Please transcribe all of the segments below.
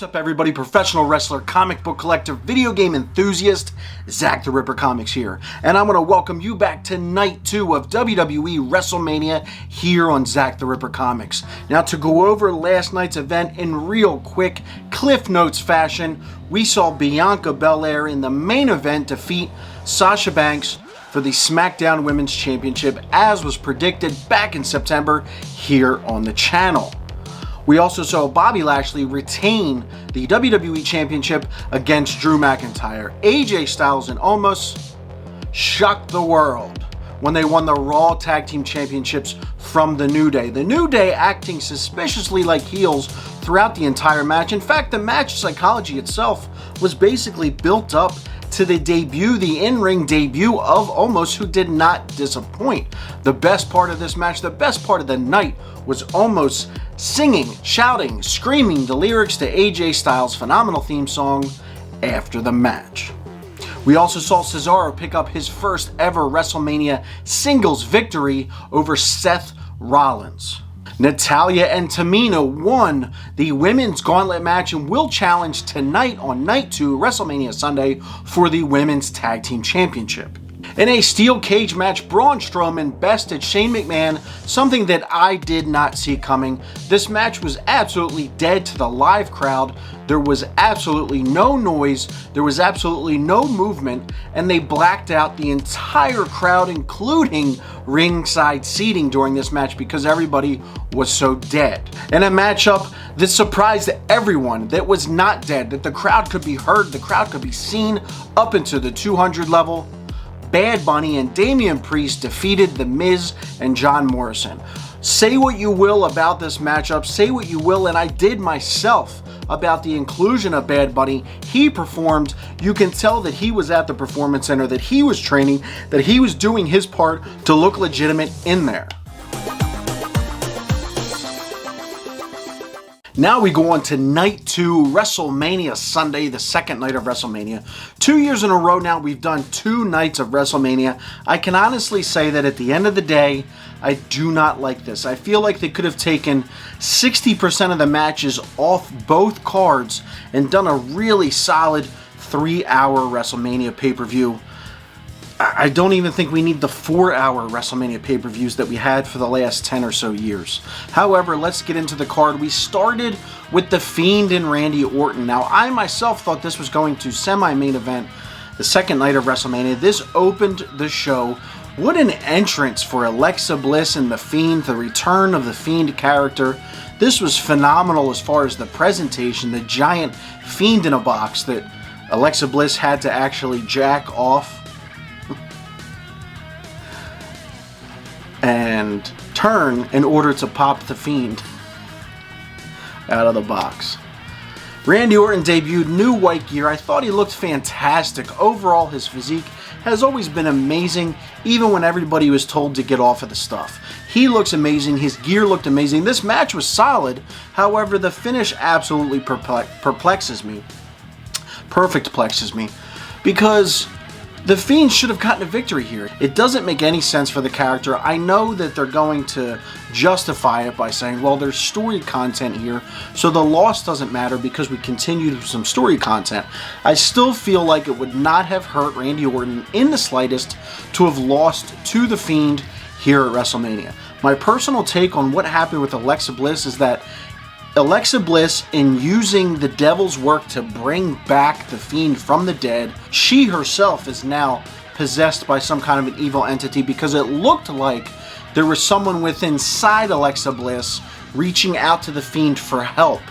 What's up, everybody? Professional wrestler, comic book collector, video game enthusiast, Zach the Ripper Comics here. And I want to welcome you back to Night 2 of WWE WrestleMania here on Zach the Ripper Comics. Now, to go over last night's event in real quick, Cliff Notes fashion, we saw Bianca Belair in the main event defeat Sasha Banks for the SmackDown Women's Championship, as was predicted back in September here on the channel. We also saw Bobby Lashley retain the WWE Championship against Drew McIntyre. AJ Styles and Omos shocked the world when they won the Raw Tag Team Championships from The New Day. The New Day acting suspiciously like heels throughout the entire match. In fact, the match psychology itself was basically built up to the debut, the in-ring debut of Omos, who did not disappoint. The best part of this match, the best part of the night, was Omos singing, shouting, screaming the lyrics to AJ Styles' phenomenal theme song after the match. We also saw Cesaro pick up his first ever WrestleMania singles victory over Seth Rollins. Natalya and Tamina won the women's gauntlet match and will challenge tonight on Night 2 WrestleMania Sunday for the Women's Tag Team Championship. In a steel cage match, Braun Strowman bested Shane McMahon, something that I did not see coming. This match was absolutely dead to the live crowd. There was absolutely no noise, there was absolutely no movement, and they blacked out the entire crowd, including ringside seating during this match, because everybody was so dead. In a matchup that surprised everyone, that was not dead, that the crowd could be heard, the crowd could be seen up into the 200 level, Bad Bunny and Damian Priest defeated The Miz and John Morrison. Say what you will about this matchup, say what you will, and I did myself, about the inclusion of Bad Bunny. He performed. You can tell that he was at the Performance Center, that he was training, that he was doing his part to look legitimate in there. Now we go on to Night 2, WrestleMania Sunday, the second night of WrestleMania. 2 years in a row now, we've done 2 nights of WrestleMania. I can honestly say that at the end of the day, I do not like this. I feel like they could have taken 60% of the matches off both cards and done a really solid 3-hour WrestleMania pay-per-view. I don't even think we need the 4-hour WrestleMania pay-per-views that we had for the last 10 or so years. However, let's get into the card. We started with The Fiend and Randy Orton. Now, I myself thought this was going to semi-main event the second night of WrestleMania. This opened the show. What an entrance for Alexa Bliss and The Fiend, the return of the Fiend character. This was phenomenal as far as the presentation, the giant Fiend in a box that Alexa Bliss had to actually jack off and turn in order to pop the Fiend out of the box. Randy Orton debuted new white gear. I thought he looked fantastic. Overall, his physique has always been amazing, even when everybody was told to get off of the stuff. He looks amazing. His gear looked amazing. This match was solid. However, the finish absolutely perplexes me. Perfect-plexes me. Because The Fiend should have gotten a victory here. It doesn't make any sense for the character. I know that they're going to justify it by saying, well, there's story content here, so the loss doesn't matter because we continued some story content. I still feel like it would not have hurt Randy Orton in the slightest to have lost to The Fiend here at WrestleMania. My personal take on what happened with Alexa Bliss is that Alexa Bliss, in using the devil's work to bring back the Fiend from the dead, she herself is now possessed by some kind of an evil entity, because it looked like there was someone within inside Alexa Bliss reaching out to the Fiend for help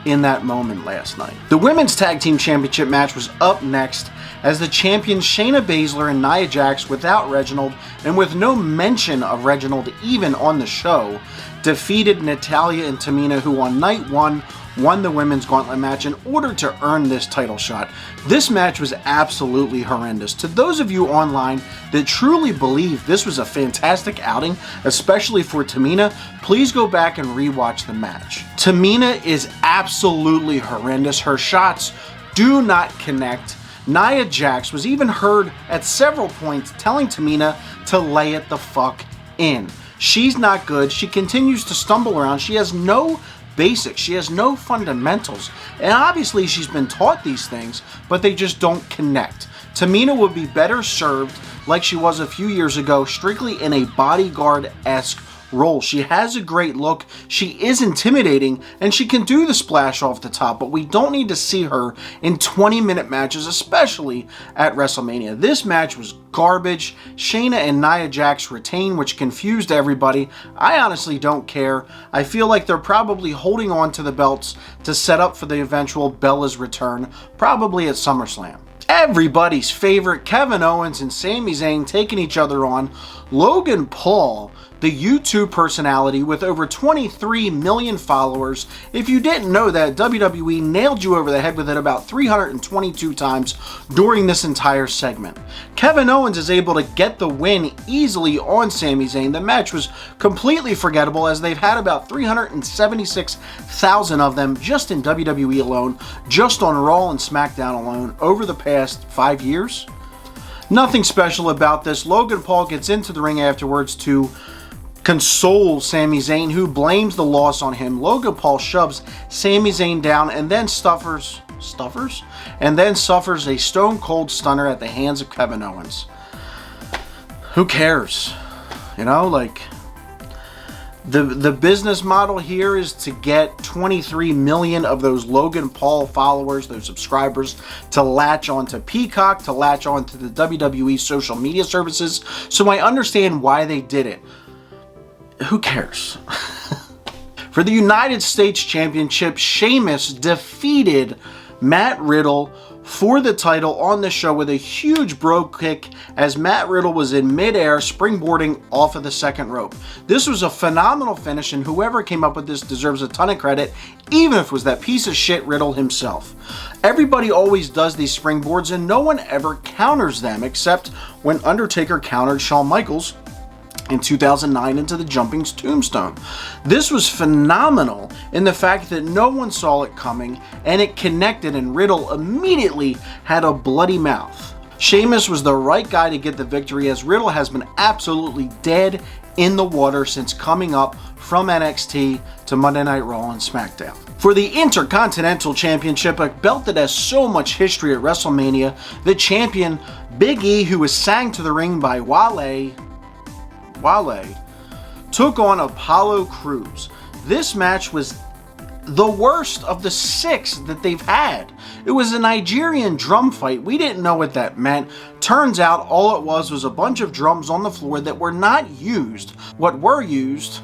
in that moment last night. The Women's Tag Team Championship match was up next as the champions Shayna Baszler and Nia Jax, without Reginald and with no mention of Reginald even on the show, defeated Natalya and Tamina, who on night 1 won the women's gauntlet match in order to earn this title shot. This match was absolutely horrendous. To those of you online that truly believe this was a fantastic outing, especially for Tamina, please go back and rewatch the match. Tamina is absolutely horrendous. Her shots do not connect. Nia Jax was even heard at several points telling Tamina to lay it the fuck in. She's not good. She continues to stumble around. She has no basic. She has no fundamentals. And obviously she's been taught these things, but they just don't connect. Tamina would be better served like she was a few years ago, strictly in a bodyguard-esque role. She has a great look, she is intimidating, and she can do the splash off the top, but we don't need to see her in 20-minute matches, especially at WrestleMania. This match was garbage. Shayna and Nia Jax retain, which confused everybody. I honestly don't care. I feel like they're probably holding on to the belts to set up for the eventual Bella's return, probably at SummerSlam. Everybody's favorite, Kevin Owens and Sami Zayn taking each other on. Logan Paul, the YouTube personality with over 23 million followers. If you didn't know that, WWE nailed you over the head with it about 322 times during this entire segment. Kevin Owens is able to get the win easily on Sami Zayn. The match was completely forgettable as they've had about 376,000 of them just in WWE alone, just on Raw and SmackDown alone over the past 5 years. Nothing special about this. Logan Paul gets into the ring afterwards to console Sami Zayn, who blames the loss on him. Logan Paul shoves Sami Zayn down and then suffers a stone cold stunner at the hands of Kevin Owens. Who cares? You know, like, the business model here is to get 23 million of those Logan Paul followers, those subscribers, to latch onto Peacock, to latch onto the WWE social media services. So I understand why they did it. Who cares? For the United States Championship, Sheamus defeated Matt Riddle for the title on the show with a huge bro kick as Matt Riddle was in midair springboarding off of the second rope. This was a phenomenal finish, and whoever came up with this deserves a ton of credit, even if it was that piece of shit Riddle himself. Everybody always does these springboards and no one ever counters them, except when Undertaker countered Shawn Michaels in 2009 into the Jumping Tombstone. This was phenomenal in the fact that no one saw it coming and it connected, and Riddle immediately had a bloody mouth. Sheamus was the right guy to get the victory, as Riddle has been absolutely dead in the water since coming up from NXT to Monday Night Raw and SmackDown. For the Intercontinental Championship, a belt that has so much history at WrestleMania, the champion Big E, who was sang to the ring by Wale, took on Apollo Crews. This match was the worst of the 6 that they've had. It was a Nigerian drum fight. We didn't know what that meant. Turns out all it was a bunch of drums on the floor that were not used. What were used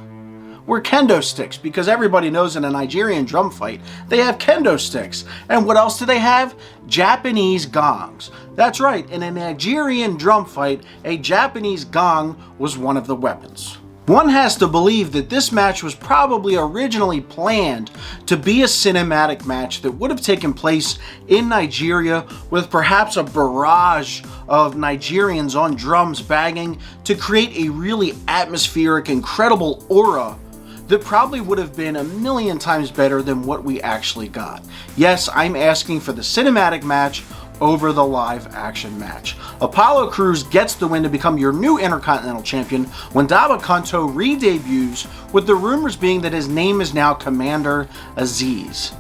were kendo sticks, because everybody knows in a Nigerian drum fight they have kendo sticks. And what else do they have? Japanese gongs. That's right, in a Nigerian drum fight, a Japanese gong was one of the weapons. One has to believe that this match was probably originally planned to be a cinematic match that would have taken place in Nigeria, with perhaps a barrage of Nigerians on drums banging to create a really atmospheric, incredible aura that probably would have been 1,000,000 times better than what we actually got. Yes, I'm asking for the cinematic match over the live action match. Apollo Crews gets the win to become your new Intercontinental Champion when Daba Kanto re-debuts, with the rumors being that his name is now Commander Aziz.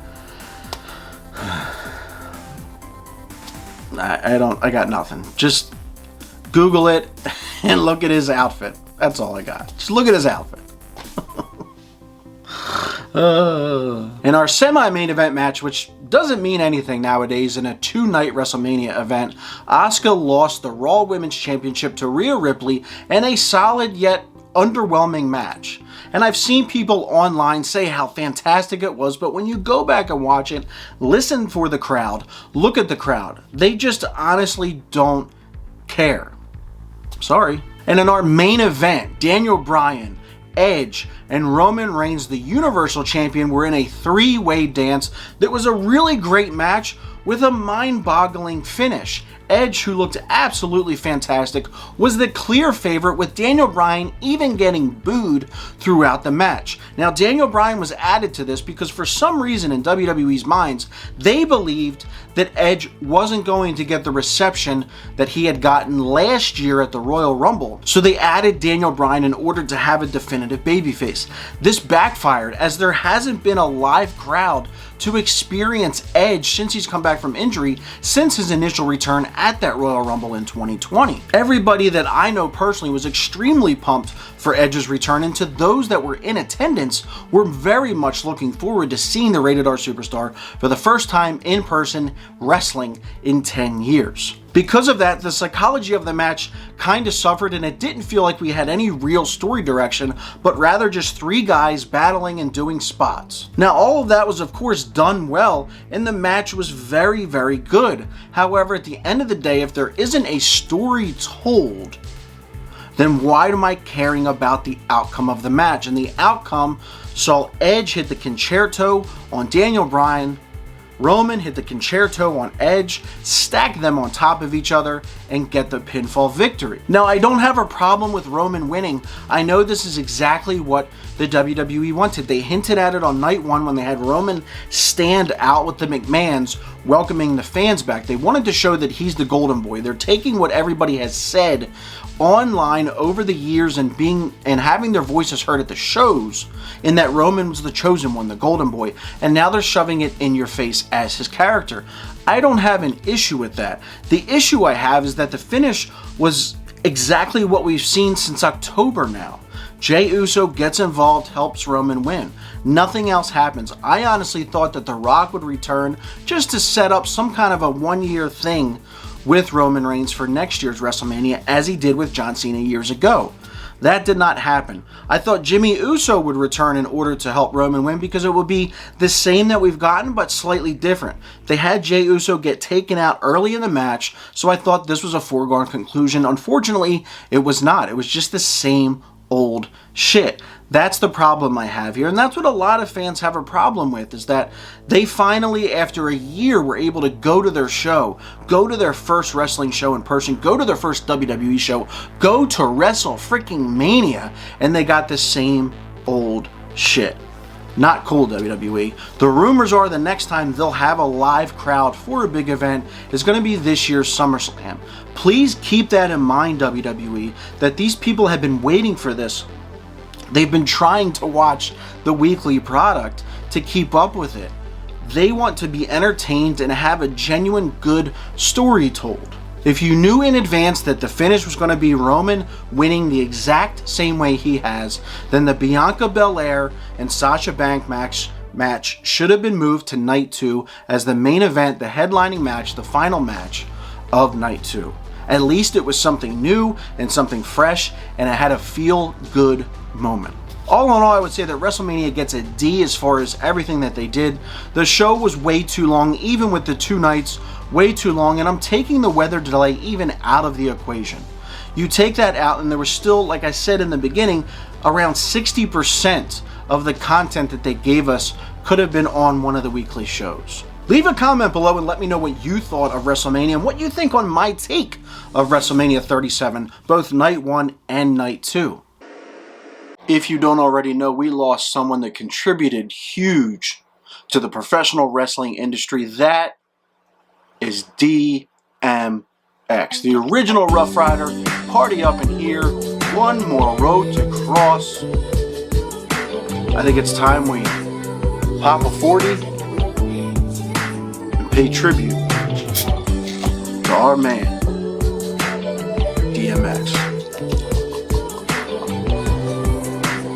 I got nothing. Just Google it and look at his outfit. That's all I got. Just look at his outfit. In our semi-main event match, which doesn't mean anything nowadays in a 2-night WrestleMania event, Asuka lost the Raw Women's Championship to Rhea Ripley in a solid yet underwhelming match. And I've seen people online say how fantastic it was, but when you go back and watch it, listen for the crowd, look at the crowd. They just honestly don't care. Sorry. And in our main event, Daniel Bryan, Edge, and Roman Reigns, the Universal Champion, were in a 3-way dance that was a really great match with a mind-boggling finish. Edge, who looked absolutely fantastic, was the clear favorite, with Daniel Bryan even getting booed throughout the match. Now, Daniel Bryan was added to this because for some reason in WWE's minds, they believed that Edge wasn't going to get the reception that he had gotten last year at the Royal Rumble. So they added Daniel Bryan in order to have a definitive babyface. This backfired, as there hasn't been a live crowd to experience Edge since he's come back from injury, since his initial return at that Royal Rumble in 2020. Everybody that I know personally was extremely pumped for Edge's return, and to those that were in attendance were very much looking forward to seeing the Rated R Superstar for the first time in person wrestling in 10 years. Because of that, the psychology of the match kind of suffered, and it didn't feel like we had any real story direction, but rather just three guys battling and doing spots. Now, all of that was of course done well, and the match was very, very good. However, at the end of the day, if there isn't a story told, then why am I caring about the outcome of the match? And the outcome saw Edge hit the concerto on Daniel Bryan, Roman hit the concerto on Edge, stack them on top of each other, and get the pinfall victory. Now, I don't have a problem with Roman winning. I know this is exactly what the WWE wanted. They hinted at it on night one when they had Roman stand out with the McMahons, welcoming the fans back. They wanted to show that he's the golden boy. They're taking what everybody has said online over the years and having their voices heard at the shows, in that Roman was the chosen one, the golden boy, and now they're shoving it in your face as his character. I don't have an issue with that. The issue I have is that the finish was exactly what we've seen since October now. Jey Uso gets involved, helps Roman win. Nothing else happens. I honestly thought that The Rock would return just to set up some kind of a one-year thing with Roman Reigns for next year's WrestleMania, as he did with John Cena years ago. That did not happen. I thought Jimmy Uso would return in order to help Roman win, because it would be the same that we've gotten, but slightly different. They had Jey Uso get taken out early in the match, so I thought this was a foregone conclusion. Unfortunately, it was not. It was just the same old shit. That's the problem I have here, and that's what a lot of fans have a problem with, is that they finally, after a year, were able to go to their show, go to their first wrestling show in person, go to their first WWE show, go to WrestleMania, and they got the same old shit. Not cool, WWE. The rumors are the next time they'll have a live crowd for a big event is going to be this year's SummerSlam. Please keep that in mind, WWE, that these people have been waiting for this. They've been trying to watch the weekly product to keep up with it. They want to be entertained and have a genuine good story told. If you knew in advance that the finish was going to be Roman winning the exact same way he has, then the Bianca Belair and Sasha Banks match should have been moved to night 2 as the main event, the headlining match, the final match of night 2. At least it was something new and something fresh, and it had a feel-good moment. All in all, I would say that WrestleMania gets a D as far as everything that they did. The show was way too long, even with the 2 nights, way too long, and I'm taking the weather delay even out of the equation. You take that out, and there was still, like I said in the beginning, around 60% of the content that they gave us could have been on one of the weekly shows. Leave a comment below and let me know what you thought of WrestleMania and what you think on my take of WrestleMania 37, both night 1 and night 2. If you don't already know, we lost someone that contributed huge to the professional wrestling industry. That is DMX, the original Rough Rider. Party up in here. One more road to cross. I think it's time we pop a 40 and pay tribute to our man, DMX.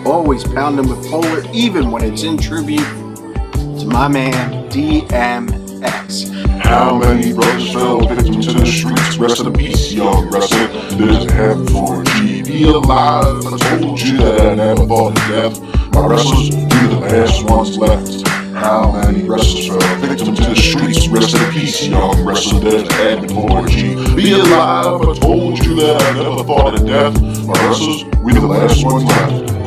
Always pounding with Polar, even when it's in tribute to my man, DMX. How many brothers fell victim to the streets? Rest in peace, young wrestler. There's heaven for G. Be alive. I told you that I never thought of death. My wrestlers, we the last ones left. How many wrestlers fell victim to the streets? Rest in peace, young wrestler. There's heaven for G. Be alive. I told you that I never thought of death. My wrestlers, we the last ones left.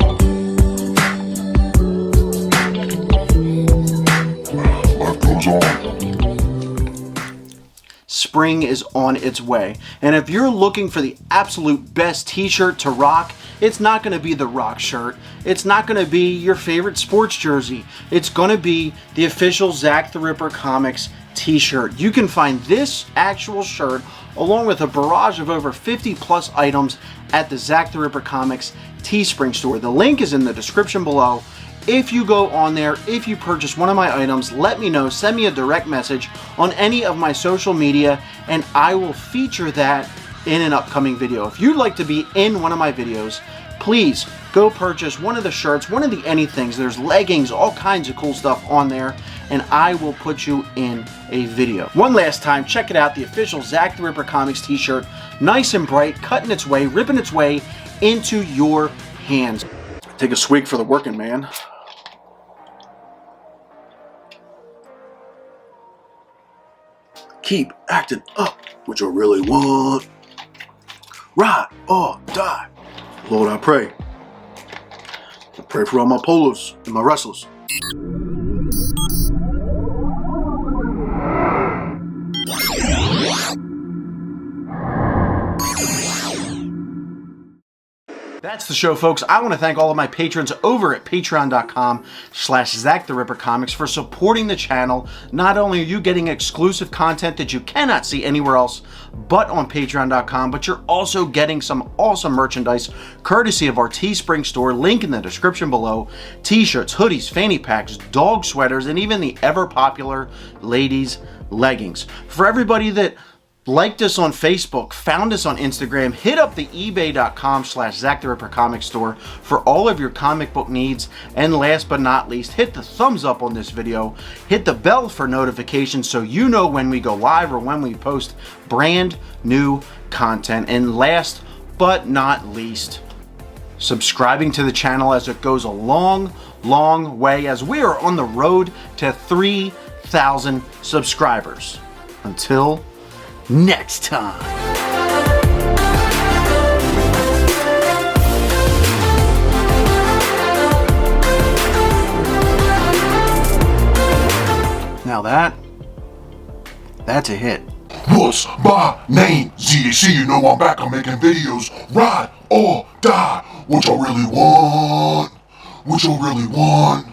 spring is on its way. And if you're looking for the absolute best t-shirt to rock, it's not going to be the Rock shirt. It's not going to be your favorite sports jersey. It's going to be the official Zack the Ripper Comics t-shirt. You can find this actual shirt along with a barrage of over 50 plus items at the Zack the Ripper Comics Teespring store. The link is in the description below. If you go on there, if you purchase one of my items, let me know, send me a direct message on any of my social media, and I will feature that in an upcoming video. If you'd like to be in one of my videos, please go purchase one of the shirts, one of the anythings. There's leggings, all kinds of cool stuff on there, and I will put you in a video. One last time, check it out, the official Zack the Ripper Comics t-shirt, nice and bright, cutting its way, ripping its way into your hands. Take a swig for the working man. Keep acting up what you really want. Ride or die. Lord, I pray. I pray for all my polos and my wrestlers. That's the show, folks. I want to thank all of my patrons over at patreon.com/ZackTheRipperComics for supporting the channel. Not only are you getting exclusive content that you cannot see anywhere else but on patreon.com, but you're also getting some awesome merchandise courtesy of our Teespring store, link in the description below. T-shirts, hoodies, fanny packs, dog sweaters, and even the ever-popular ladies' leggings. For everybody that liked us on Facebook, found us on Instagram, hit up the ebay.com/ZackTheRipperComics store for all of your comic book needs. And last but not least, hit the thumbs up on this video, hit the bell for notifications so you know when we go live or when we post brand new content. And last but not least, subscribing to the channel, as it goes a long, long way as we are on the road to 3,000 subscribers. Until next time. Now that's a hit. What's my name? ZAC, you know I'm back, I'm making videos. Ride or die. What y'all really want? What y'all really want?